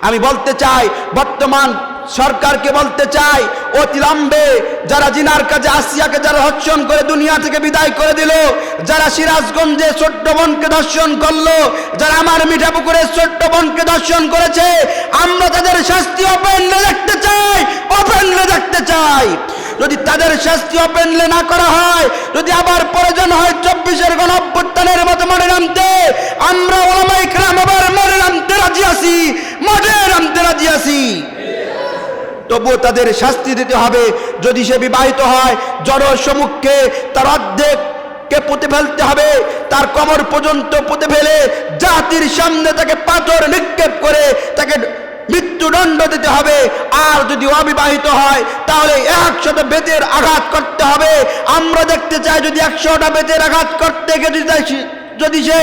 আমি বলতে চাই, বর্তমান সরকারকে বলতে চাই, অতিলম্বে যারা জিনার কাজে আসিয়াকে যারা ধর্ষণ করে দুনিয়া থেকে বিদায় করে দিল, যারা সিরাজগঞ্জে ছোট্ট বোনকে ধর্ষণ করলো, যারা আমার মিঠাপুকুরের ছোট্ট বোনকে ধর্ষণ করেছে, আমরা তাদের শাস্তি ওপেনলি দেখতে চাই, ওপেনলি দেখতে চাই। যদি তাদের শাস্তি ওপেনলি না করা হয়, যদি আবার প্রয়োজন হয় 24-এর গণঅভ্যুত্থানের মতো মনে নামতে, আমরা ওলামায়ে কেরাম আবার মনে নামতে রাজি আছি, মাঠে নামতে রাজি আছি। তবুও তাদের শাস্তি দিতে হবে। যদি সে বিবাহিত হয়, জনসমক্ষে তার অর্ধেককে পুঁতে ফেলতে হবে, তার কোমর পর্যন্ত পুঁতে ফেলে জাতির সামনে তাকে পাথর নিক্ষেপ করে তাকে মৃত্যুদণ্ড দিতে হবে। আর যদি অবিবাহিত হয় তাহলে 100টা বেতের আঘাত করতে হবে। আমরা দেখতে চাই, যদি 100টা বেতের আঘাত করতে গিয়ে যদি সে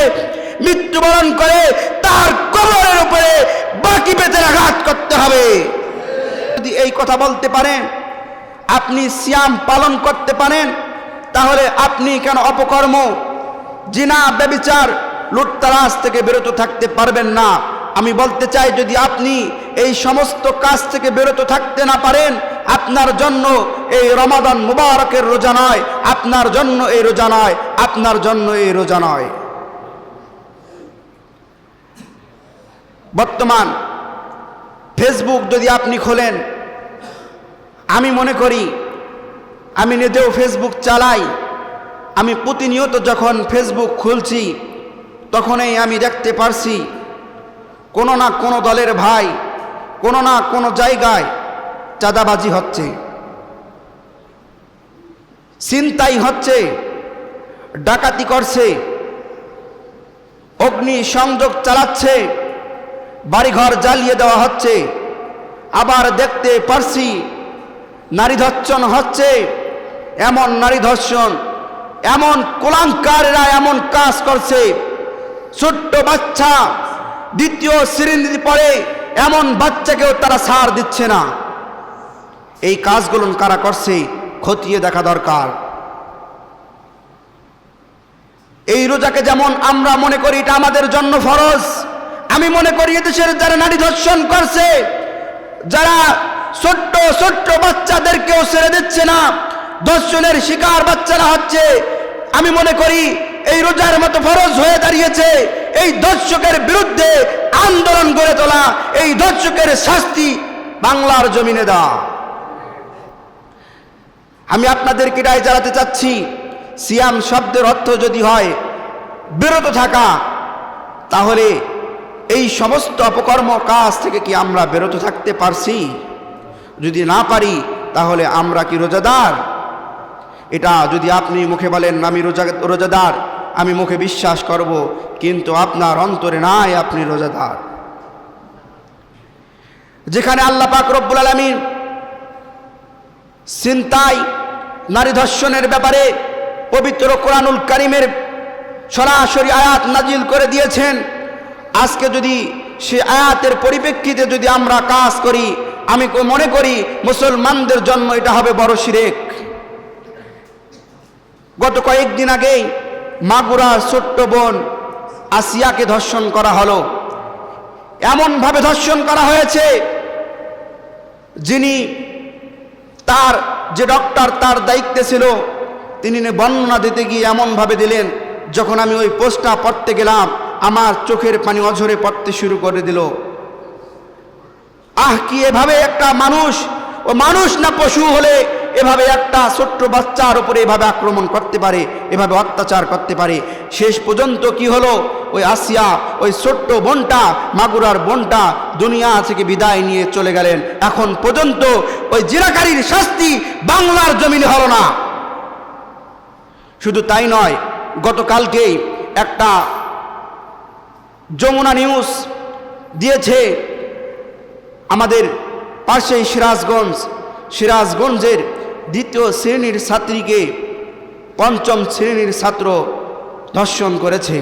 মৃত্যুবরণ করে, তার কোমরের উপরে বাকি বেতের আঘাত করতে হবে। যদি এই কথা বলতে পারেন, আপনি সিয়াম পালন করতে পারেন, তাহলে আপনি কেন অপকর্ম, জিনা, ব্যভিচার, লুটতরাজ থেকে বিরত থাকতে পারবেন না? আমি বলতে চাই, যদি আপনি এই সমস্ত কাজ থেকে বিরত থাকতে না পারেন, আপনার জন্য এই রমাদান মুবারকের রোজা নয়, আপনার জন্য এই রোজা নয়, আপনার জন্য এই রোজা নয়। বর্তমান ফেসবুক যদি আপনি খোলেন, আমি মনে করি, আমি নিজেও ফেসবুক চালাই, আমি প্রতিনিয়ত যখন ফেসবুক খুলছি তখনই আমি দেখতে পারছি কোনো না কোনো দলের ভাই কোনো না কোনো জায়গায় চাঁদাবাজি হচ্ছে, ছিনতাই হচ্ছে, ডাকাতি করছে, অগ্নি সংযোগ চালাচ্ছে, বাড়িঘর জ্বালিয়ে দেওয়া হচ্ছে। আবার দেখতে পারছি নারী ধর্ষণ হচ্ছে। এমন নারী ধর্ষণ, এমন কুলাঙ্কাররা এমন কাজ করছে, ছোট্ট বাচ্চা দ্বিতীয় শ্রেণীতে পড়ে এমন বাচ্চাকেও তারা ছাড় দিচ্ছে না। এই কাজগুলো কারা করছে খতিয়ে দেখা দরকার। এই রোজাকে যেমন আমরা মনে করি এটা আমাদের জন্য ফরজ, আমি মনে করি এদেশের যারা নারী ধর্ষণ করছে, যারা ছোট্ট ছোট্ট বাচ্চাদেরকেও ছেড়ে দিচ্ছে না, ধর্ষণের শিকার বাচ্চারা হচ্ছে, আমি মনে করি এই রোজার মতো ফরজ হয়ে দাঁড়িয়েছে এই ধর্ষকের বিরুদ্ধে আন্দোলন গড়ে তোলা, এই ধর্ষকের শাস্তি বাংলার জমিনে দেওয়া। আমি আপনাদেরকে রায় জানাতে চাচ্ছি, সিয়াম শব্দের অর্থ যদি হয় বিরত থাকা, তাহলে এই সমস্ত অপকর্ম কাজ থেকে কি আমরা বিরত থাকতে পারছি? যদি না পারি তাহলে আমরা কি রোজাদার? এটা যদি আপনি মুখে বলেন আমি রোজাদার, আমি মুখে বিশ্বাস করব, কিন্তু আপনার অন্তরে নাই আপনি রোজাদার। যেখানে আল্লাহ পাক রব্বুল আলামিন ছিনতাই, নারী ধর্ষণের ব্যাপারে পবিত্র কোরআনুল কারীমের সরাসরি আয়াত নাজিল করে দিয়েছেন, আজকে যদি সে আয়াতের পরিপ্রেক্ষিতে যদি আমরা কাজ করি, আমি মনে করি মুসলমানদের জন্য এটা হবে বড় শিরক। গত কয়েকদিন আগেই মাগুরার ছোট্ট বোন আসিয়াকে ধর্ষণ করা হলো। এমনভাবে ধর্ষণ করা হয়েছে, যিনি তার যে ডক্টর তার দায়িত্বে ছিল, তিনি বর্ণনা দিতে গিয়ে এমনভাবে দিলেন, যখন আমি ওই পোস্টটা পড়তে গেলাম আমার চোখের পানি অঝরে পড়তে শুরু করে দিল। কি এভাবে একটা মানুষ, ও মানুষ না পশু হলে এভাবে একটা ছোট্ট বাচ্চার উপরে এভাবে আক্রমণ করতে পারে, এভাবে অত্যাচার করতে পারে? শেষ পর্যন্ত কি হলো, ওই আসিয়া, ওই ছোট্ট বোনটা, মাগুরার বোনটা দুনিয়া থেকে বিদায় নিয়ে চলে গেলেন। এখন পর্যন্ত ওই জিনাকারীর শাস্তি বাংলার জমিনে হলো না। শুধু তাই নয়, গতকালকেই একটা যমুনা নিউজ দিয়েছে, আমাদের পাশেই সিরাজগঞ্জের 2য় শ্রেণীর ছাত্রীকে 5ম শ্রেণীর ছাত্র ধর্ষণ করেছে।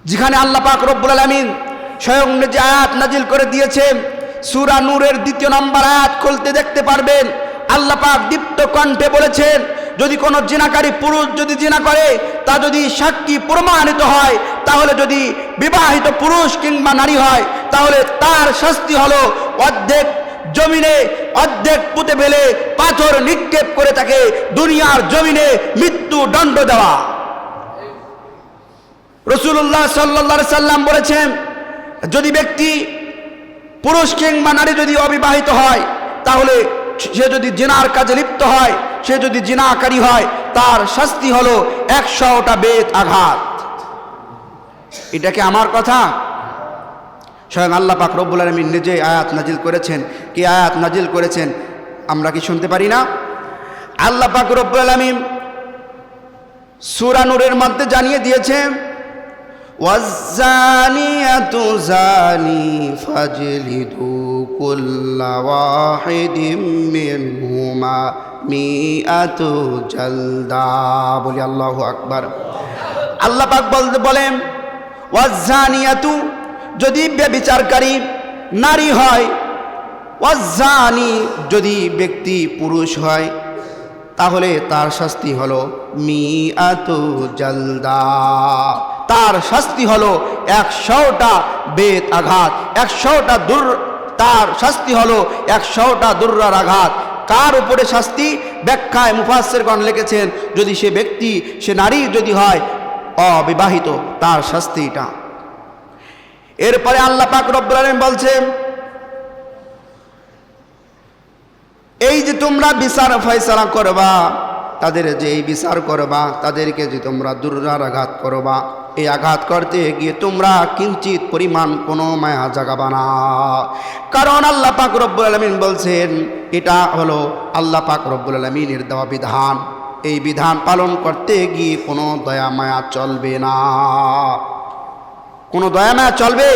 যেখানে আল্লাহ পাক রব্বুল আলামিন স্বয়ং নিজে আয়াত নাজিল করে দিয়েছে, সূরা নূরের 2 নম্বর আয়াত খুলতে দেখতে পারবেন, আল্লাহ পাক দীপ্ত কণ্ঠে বলেছেন, যদি কোনো জিনাকারী পুরুষ যদি জিনা করে, তা যদি সাক্ষী প্রমাণিত হয়, তাহলে যদি বিবাহিত পুরুষ কিংবা নারী হয় তাহলে তার শাস্তি হলো অর্ধেক জমিনে অর্ধেক পুঁতে ফেলে পাথর নিক্ষেপ করে তাকে দুনিয়ার জমিনে মৃত্যু দণ্ড দেওয়া। রাসূলুল্লাহ সাল্লাল্লাহু আলাইহি সাল্লাম বলেছেন, যদি ব্যক্তি পুরুষ কিংবা নারী যদি অবিবাহিত হয় তাহলে সে যদি জিনার কাজে লিপ্ত হয়, সে যদি জিনাকারী হয়, তার শাস্তি হলো 100টা বেত আঘাত। এটা কি আমার কথা? স্বয়ং আল্লাহ পাক রব্বুল আলামিন নিজে আয়াত নাজিল করেছেন। কি আয়াত নাজিল করেছেন আমরা কি শুনতে পারি না? আল্লাহ পাক রব্বুল আলামিন সূরা নূরের মধ্যে জানিয়ে দিয়েছেন, ওয়াজ্জানিয়াতু জানি ফাজলিদু কুল্লা ওয়াহিদিম মিনহুমা মিআতু জালদা। বলি আল্লাহু আকবার। আল্লাহ পাক বলেন, ওয়াজ্জানিয়াতু যদি ব্যভিচারকারী নারী হয়, ওয়াজ্জানি যদি ব্যক্তি পুরুষ হয়, তাহলে তার শাস্তি হলো মিআতু জালদা, তার শাস্তি হলো 100টা বেত আঘাত, 100টা তার শাস্তি হলো 100টা দুর্রার আঘাত। কার উপরে শাস্তি? ব্যাখ্যায় মুফাসসিরগণ লিখেছেন, যদি সে ব্যক্তি সে নারী যদি হয় অবিবাহিত, তার শাস্তিটা। এরপরে আল্লাহ পাক রব্বুল আলামিন বলছেন, এই যে তোমরা বিচার ফয়সালা করবা, তাদের যে এই বিচার করবা, তাদেরকে যে তোমরা দুর্রার আঘাত করবা, এই আঘাত করতে গিয়ে তোমরা কিঞ্চিত পরিমাণ কোনো মায়া জাগাবা না। কারণ আল্লাহ পাক রব্বুল আলামিন বলছেন, এটা হলো আল্লাহ পাক রব্বুল আলামিনের দেওয়া বিধান। এই বিধান পালন করতে গিয়ে কোনো দয়া মায়া চলবে না। কোনো দয়া মায়া চলবে?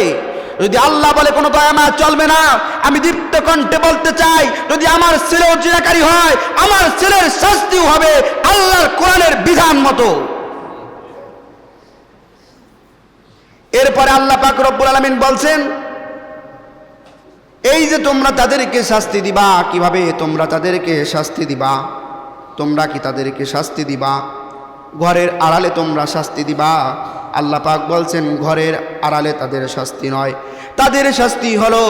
যদি আল্লাহ বলে কোনো দয়া মায়া চলবে না, আমি দীপ্ত কণ্ঠে বলতে চাই, যদি আমার ছেলেও জিনাকারী হয়, আমার ছেলের শাস্তিও হবে আল্লাহর কোরআনের বিধান মতো। এরপরে আল্লাহ পাক রব্বুল আলামিন বলছেন, এই যে তোমরা তাদেরকে শাস্তি দিবা, কিভাবে তোমরা তাদেরকে শাস্তি দিবা? তোমরা কি তাদেরকে শাস্তি দিবা ঘরের আড়ালে তোমরা শাস্তি দিবা? আল্লাহ পাক বলছেন, ঘরের আড়ালে তাদের শাস্তি নয়, তাদের শাস্তি হলো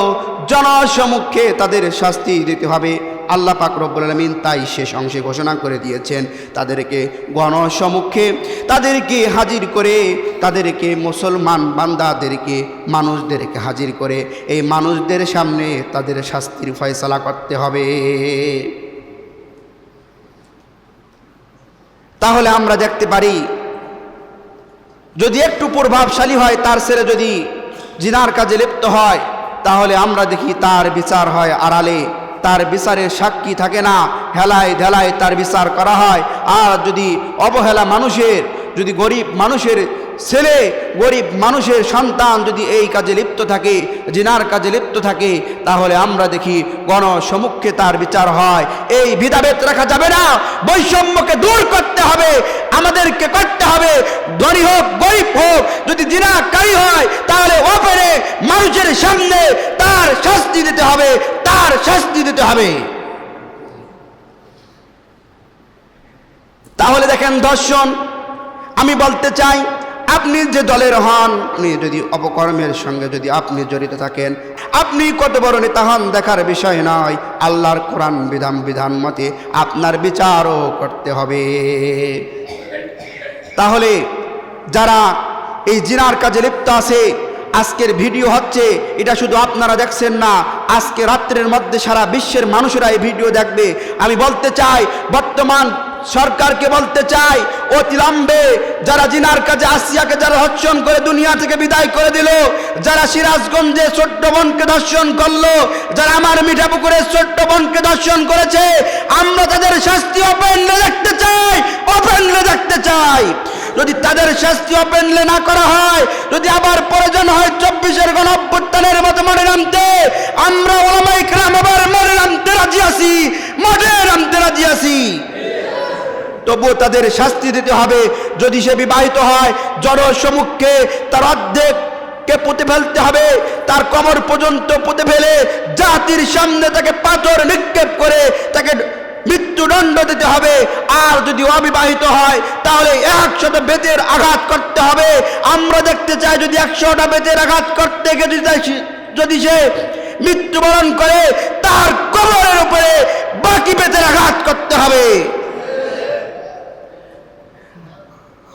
জনসম্মুখে তাদের শাস্তি দিতে হবে। আল্লাহ পাক রব্বুল আলামিন তাই শেষ অংশে ঘোষণা করে দিয়েছেন, তাদেরকে গণসম্মুখে তাদেরকে হাজির করে, তাদেরকে মুসলমান বান্দাদেরকে মানুষদেরকে হাজির করে এই মানুষদের সামনে তাদের শাস্তির ফয়সালা করতে হবে। তাহলে আমরা দেখতে পারি, যদি একটু প্রভাবশালী হয় তার ছেলে যদি জিনার কাজে লিপ্ত হয়, তাহলে আমরা দেখি তার বিচার হয় আড়ালে, তার বিচারের সাক্ষী থাকে না, হেলায় ঢেলায় তার বিচার করা হয়। আর যদি অবহেলা মানুষের, যদি গরিব মানুষের ছেলে, গরিব মানুষের সন্তান যদি এই কাজে লিপ্ত থাকে, জিনার কাজে লিপ্ত থাকে, তাহলে আমরা দেখি গণসম্মুখে তার বিচার হয়। এই ভেদাভেদ রাখা যাবে না, বৈষম্যকে দূর করতে হবে, আমাদেরকে করতে হবে। ধনী হোক গরিব হোক, যদি জিনাকারী হয় তাহলে ওপরে মানুষের সামনে তার শাস্তি দিতে হবে, তার শাস্তি দিতে হবে। তাহলে দেখেন দর্শন, আমি বলতে চাই, আপনি যে দলের হন, আপনি যদি অপকর্মের সঙ্গে যদি আপনি জড়িত থাকেন, আপনি কত বড় নেতা হন দেখার বিষয় নয়, আল্লাহর কোরআন বিধান মতে আপনার বিচারও করতে হবে। তাহলে যারা এই জিনার কাজে লিপ্ত আছে, আজকের ভিডিও হচ্ছে, এটা শুধু আপনারা দেখছেন না, আজকে রাত্রের মধ্যে সারা বিশ্বের মানুষেরা এই ভিডিও দেখবে। আমি বলতে চাই, বর্তমান সরকারকে বলতে চাই, অতিলম্বে যারা জিনার কাজে আসিয়াকে যারা ধর্ষণ করে দুনিয়া থেকে বিদায় করে দিল, যারা সিরাজগঞ্জে ছোট্ট বোনকে ধর্ষণ করলো, যারা আমার মিঠাপুকুরের ছোট্ট বোনকে ধর্ষণ করেছে, আমরা তাদের শাস্তি ওপেনলি দেখতে চাই, ওপেনলি দেখতে চাই। যদি তাদের শাস্তি ওপেনলি না করা হয়, যদি আবার প্রয়োজন হয় 24-এর গণঅভ্যুত্থানের মতো মনে নামতে, আমরা ওলামায়ে কেরাম আবার মনে নামতে রাজি আছি, মাঠে নামতে রাজি আছি। তবুও তাদের শাস্তি দিতে হবে। যদি সে বিবাহিত হয়, জনসম্মুখে তার অর্ধেককে পুঁতে ফেলতে হবে, তার কোমর পর্যন্ত পুঁতে ফেলে জাতির সামনে তাকে পাথর নিক্ষেপ করে তাকে মৃত্যু মৃত্যুদণ্ড দিতে হবে। আর যদি অবিবাহিত হয় তাহলে 100 বেতের আঘাত করতে হবে। আমরা দেখতে চাই যদি 100টা বেতের আঘাত করতে গিয়ে যদি সে মৃত্যুবরণ করে তার কবরের উপরে বাকি বেতের আঘাত করতে হবে।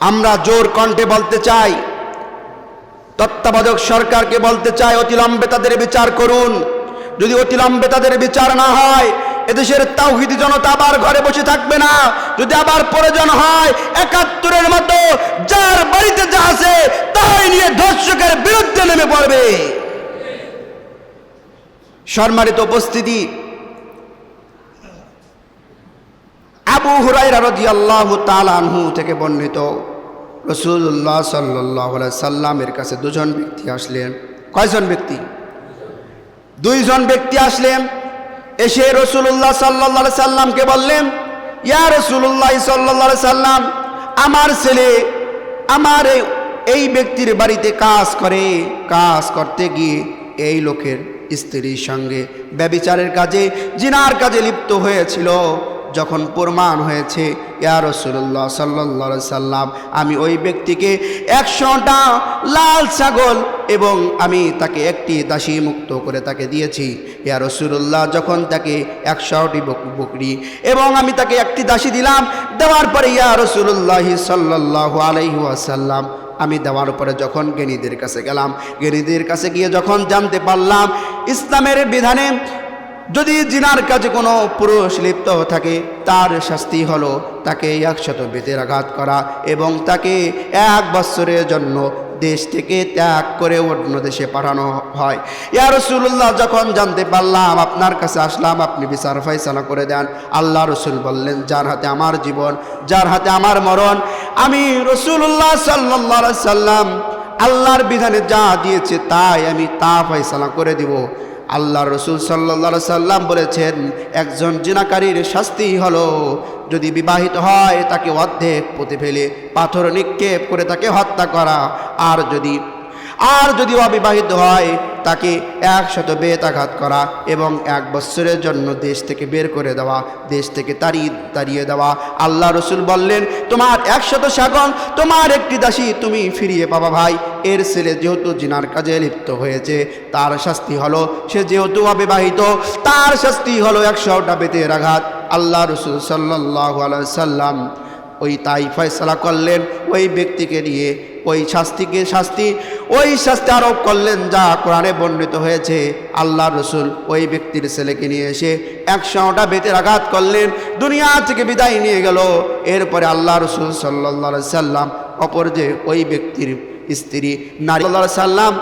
আমরা জোর কণ্ঠে বলতে চাই, তত্ত্বাবধায়ক সরকারকে বলতে চাই, অতিলম্বে তাদের বিচার করুন। যদি অতিলম্বে তাদের বিচার না হয় এদেশের তাওহীদি জনতা আবার ঘরে বসে থাকবে না। যদি আবার প্রয়োজন হয় 71-এর মতো যার বাড়িতে যা আছে তাই নিয়ে ধর্ষকের বিরুদ্ধে নেমে পড়বে। সম্মানিত উপস্থিতি, আবু হুরায়রা রাদিয়াল্লাহু তাআলা আনহু থেকে বর্ণিত, রাসূলুল্লাহ সাল্লাল্লাহু আলাইহি সাল্লামের কাছে দুজন ব্যক্তি আসলেন। কয়জন ব্যক্তি? দুইজন ব্যক্তি আসলেন। এসে রাসূলুল্লাহ সাল্লাল্লাহু আলাইহি সাল্লামকে বললেন, ইয়া রাসূলুল্লাহ সাল্লাল্লাহু আলাইহি সাল্লাম, আমার ছেলে আমার এই ব্যক্তির বাড়িতে কাজ করে, কাজ করতে গিয়ে এই লোকের স্ত্রীর সঙ্গে ব্যভিচারের কাজে, জিনার কাজে লিপ্ত হয়েছিল। যখন প্রমাণ হয়েছে, ইয়া রাসূলুল্লাহ সাল্লাল্লাহু আলাইহি সাল্লাম, আমি ওই ব্যক্তিকে 100টা লাল ছাগল এবং আমি তাকে একটি দাসী মুক্ত করে তাকে দিয়েছি। ইয়া রাসূলুল্লাহ, যখন তাকে 100টি বকরি এবং আমি তাকে একটি দাসী দিলাম, দেওয়ার পরে ইয়া রাসূলুল্লাহ সাল্লাল্লাহু আলাইহি ওয়াসাল্লাম, আমি দেওয়ার পরে যখন জ্ঞানীদের কাছে গেলাম, জ্ঞানীদের কাছে গিয়ে যখন জানতে পারলাম ইসলামের বিধানে যদি জিনার কাজে কোনো পুরুষ লিপ্ত থাকে তার শাস্তি হলো তাকে 100 বেতের আঘাত করা এবং তাকে 1 বছরের জন্য দেশ থেকে ত্যাগ করে অন্য দেশে পাঠানো হয়। ইয়া রাসূলুল্লাহ, যখন জানতে পারলাম আপনার কাছে আসলাম, আপনি বিচার ফয়সালা করে দেন। আল্লাহ রাসূল বললেন, যার হাতে আমার জীবন, যার হাতে আমার মরণ, আমি রাসূলুল্লাহ সাল্লাল্লাহু আলাইহি সাল্লাম আল্লাহর বিধানে যা দিয়েছে তাই আমি তা ফয়সালা করে দিব। আল্লাহ রসুল সাল্লাল্লাহু আলাইহি সাল্লাম বলেছেন, একজন জিনাকারীর শাস্তি হলো যদি বিবাহিত হয় তাকে অর্ধেক পুঁতে ফেলে পাথর নিক্ষেপ করে তাকে হত্যা করা, আর যদি অবিবাহিত হয় তাকে 100 বেতাঘাত করা এবং 1 বছরের জন্য দেশ থেকে বের করে দেওয়া, দেশ থেকে তাড়িয়ে দেওয়া। আল্লাহ রসুল বললেন, তোমার 100 ছাগল, তোমার একটি দাসী তুমি ফিরিয়ে পাবা। ভাই, এর ছেলে যেহেতু জিনার কাজে লিপ্ত হয়েছে তার শাস্তি হলো, সে যেহেতু অবিবাহিত তার শাস্তি হলো 100টা বেতের আঘাত। আল্লাহ রসুল সাল্লাল্লাহু আলাইহি সাল্লাম ওই তাই ফয়সালা করলেন, ওই ব্যক্তিকে নিয়ে ওই শাস্তি আরোপ করলেন যা কোরআনে বর্ণিত হয়েছে। আল্লাহ রসুল ওই ব্যক্তির ছেলেকে নিয়ে এসে 100টা বেতের আঘাত করলেন, দুনিয়া থেকে বিদায় নিয়ে গেল। এরপরে আল্লাহ রসুল সাল্লাল্লাহু আলাইহি সাল্লাম অপর যে ওই ব্যক্তির স্ত্রী নারী সাল্লাল্লাহু আলাইহি সাল্লাম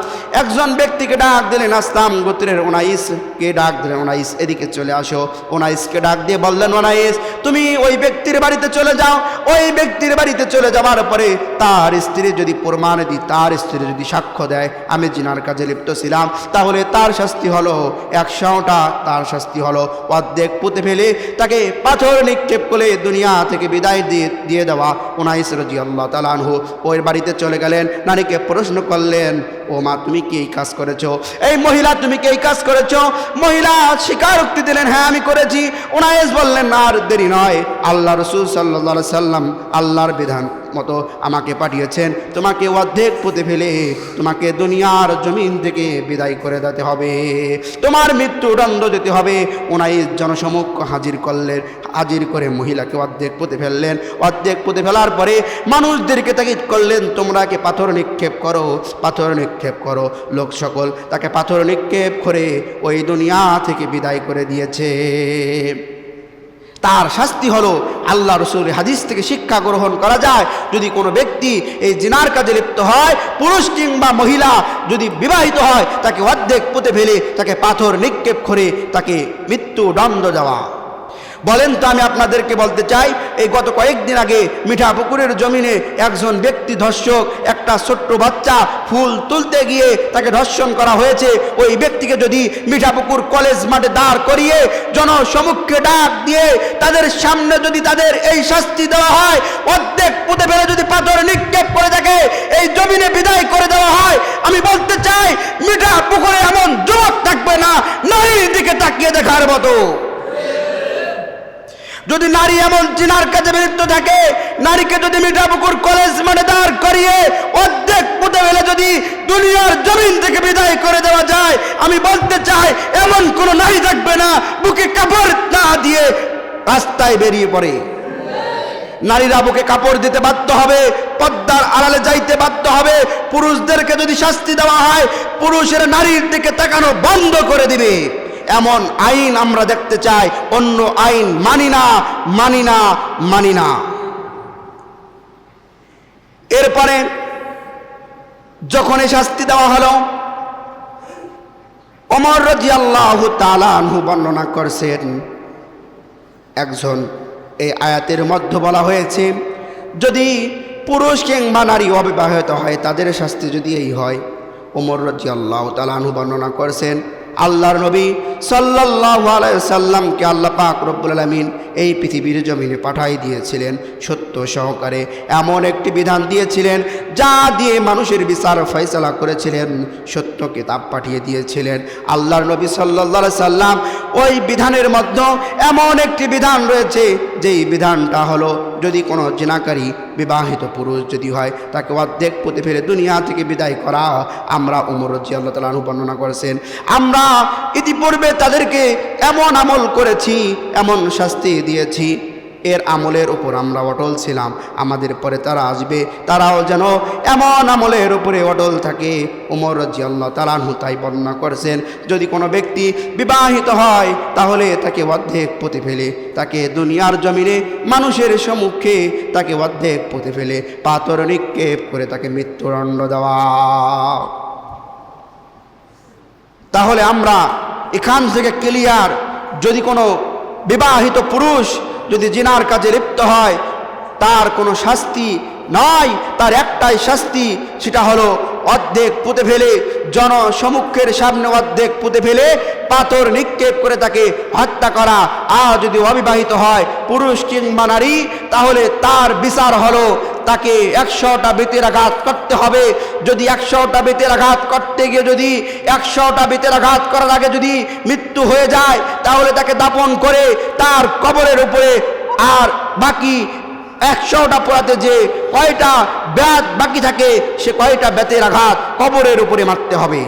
একজন ব্যক্তিকে ডাক দিলেন, আসলাম গোত্রের উনাইসকে ডাক দিলেন, উনাইস এদিকে চলে আসো। উনাইসকে ডাক দিয়ে বললেন, উনাইস তুমি ওই ব্যক্তির বাড়িতে চলে যাও। ওই ব্যক্তির বাড়িতে চলে যাওয়ার পরে তার স্ত্রী যদি প্রমাণ দিই, তার স্ত্রী যদি সাক্ষ্য দেয় আমি জিনার কাজে লিপ্ত ছিলাম, তাহলে তার শাস্তি হলো 100টা, তার শাস্তি হলো অর্ধেক পুঁতে ফেলে তাকে পাথর নিক্ষেপ করে দুনিয়া থেকে বিদায় দিয়ে দেওয়া। উনাইস রাদিয়াল্লাহু তাআলা আনহু ওই বাড়িতে চলে গেলেন, নারীকে প্রশ্ন করলেন, ও মা তুমি কি এই কাজ করেছো? এই মহিলা তুমি কি এই কাজ করেছো? মহিলা স্বীকারোক্তি দিলেন, হ্যাঁ আমি করেছি। উনাইস বললেন, আর দেরি নয়, আল্লাহ রাসূল সাল্লাল্লাহু আলাইহি সাল্লাম আল্লাহর বিধান মতো আমাকে পাঠিয়েছেন, তোমাকে অর্ধেক পুঁতে ফেলে তোমাকে দুনিয়ার জমিন থেকে বিদায় করে দিতে হবে, তোমার মৃত্যুদণ্ড দিতে হবে। উনাইস জনসমুখ হাজির করে মহিলাকে অর্ধেক পুঁতে ফেললেন। অর্ধেক পুঁতে ফেলার পরে মানুষদেরকে তাগিদ করলেন, তোমরা কে পাথর নিক্ষেপ করো। লোক সকল তাকে পাথর নিক্ষেপ করে ওই দুনিয়া থেকে বিদায় করে দিয়েছে। তার শাস্তি হলো, আল্লাহ রসুলের হাদিস থেকে শিক্ষা গ্রহণ করা যায়, যদি কোনো ব্যক্তি এই জিনার কাজে লিপ্ত হয়, পুরুষ কিংবা মহিলা যদি বিবাহিত হয়, তাকে অর্ধেক পুঁতে ফেলে তাকে পাথর নিক্ষেপ করে তাকে মৃত্যুদণ্ড দেওয়া। বলেন তো, আমি আপনাদেরকে বলতে চাই, এই গত কয়েকদিন আগে মিঠাপুকুরের জমিনে একজন ব্যক্তি ধর্ষক, একটা ছোট্ট বাচ্চা ফুল তুলতে গিয়ে তাকে ধর্ষণ করা হয়েছে। ওই ব্যক্তিকে যদি মিঠাপুকুর কলেজ মাঠে দাঁড় করিয়ে জনসমক্ষে ডাক দিয়ে তাদের সামনে যদি তাদের এই শাস্তি দেওয়া হয়, অর্ধেক পুঁতে ফেলে যদি পাথর নিক্ষেপ করে থাকে এই জমিনে বিদায় করে দেওয়া হয়, আমি বলতে চাই মিঠাপুকুরে এমন যুবক থাকবে না নারীর দিকে তাকিয়ে দেখার মতো। যদি নারী এমন জিনার কাজে লিপ্ত থাকে, নারীকে যদি মিঠাপুকুর কলেজ মাঠে দাঁড় করিয়ে অর্ধেক পুঁতে ফেলে যদি দুনিয়ার জমিন থেকে বিদায় করে দেওয়া যায়, আমি বলতে চাই এমন কোন নারী থাকবে না বুকে কাপড় না দিয়ে রাস্তায় বেরিয়ে পড়ে। নারীরা বুকে কাপড় দিতে বাধ্য হবে, পর্দার আড়ালে যাইতে বাধ্য হবে। পুরুষদেরকে যদি শাস্তি দেওয়া হয়, পুরুষের নারীর দিকে তাকানো বন্ধ করে দিবে। এমন আইন আমরা দেখতে চাই, অন্য আইন মানি না, মানি না, মানি না। এরপরে যখন এই শাস্তি দেওয়া হলো, ওমর রাদিয়াল্লাহু তাআলা আনহু বর্ণনা করছেন, একজন এই আয়াতের মধ্যে বলা হয়েছে যদি পুরুষ কিংবা নারী অবিবাহিত হয় তাদের শাস্তি যদি এই হয়। ওমর রাদিয়াল্লাহু তাআলা আনহু বর্ণনা করছেন আল্লাহর নবী সাল্লাল্লাহু আলাইহি সাল্লামকে আল্লাহ পাক রব্বুল আলামিন এই পৃথিবীর জমিনে পাঠাই দিয়েছিলেন সত্য সহকারে, এমন একটি বিধান দিয়েছিলেন যা দিয়ে মানুষের বিচার ফয়সালা করেছিলেন, সত্য কিতাব পাঠিয়ে দিয়েছিলেন। আল্লাহর নবী সাল্লাল্লাহু আলাইহি সাল্লাম ওই বিধানের মধ্যে এমন একটি বিধান রয়েছে যেই বিধানটা হলো যদি কোনো জিনাকারী বিবাহিত পুরুষ যদি হয় তাকে অর্ধেক পুঁতে ফেলে দুনিয়া থেকে বিদায় করা। আমরা ওমর রাদিয়াল্লাহু তাআলা আনহু বর্ণনা করেছেন, আমরা ইতিপূর্বে তাদেরকে এমন আমল করেছি, এমন শাস্তি দিয়েছি, এর আমলের উপর আমরা অটল ছিলাম, আমাদের পরে তারা আসবে তারাও যেন এমন আমলের উপরে অটল থাকে। ওমর রাদিয়াল্লাহু তাআলা আনহু তাই বর্ণনা করেছেন যদি কোনো ব্যক্তি বিবাহিত হয় তাহলে তাকে অর্ধেক পুঁতে ফেলে, তাকে দুনিয়ার জমিনে মানুষের সম্মুখে তাকে অর্ধেক পুঁতে ফেলে পাথর নিক্ষেপ করে তাকে মৃত্যুদণ্ড দেওয়া। তাহলে আমরা এখান থেকে ক্লিয়ার, যদি কোনো বিবাহিত পুরুষ যদি জিনার কাজে লিপ্ত হয় তার কোনো শাস্তি নয়, তার একটাই শাস্তি, সেটা হলো অর্ধেক পুঁতে ফেলে জনসমক্ষের সামনে অর্ধেক পুঁতে ফেলে পাথর নিক্ষেপ করে তাকে হত্যা করা। আর যদি অবিবাহিত হয় পুরুষ কিংবা নারী তাহলে তার বিচার হলো তাকে 100টা বেতের আঘাত করতে হবে। যদি 100টা বেতের আঘাত করতে গিয়ে যদি 100টা বেতের আঘাত করার আগে যদি মৃত্যু হয়ে যায় তাহলে তাকে দাপন করে তার কবরের উপরে আর বাকি 100টা পোড়াতে যে কয়টা বেত বাকি থাকে সে কয়টা বেতের আঘাত কবরের উপরে মারতে হবে।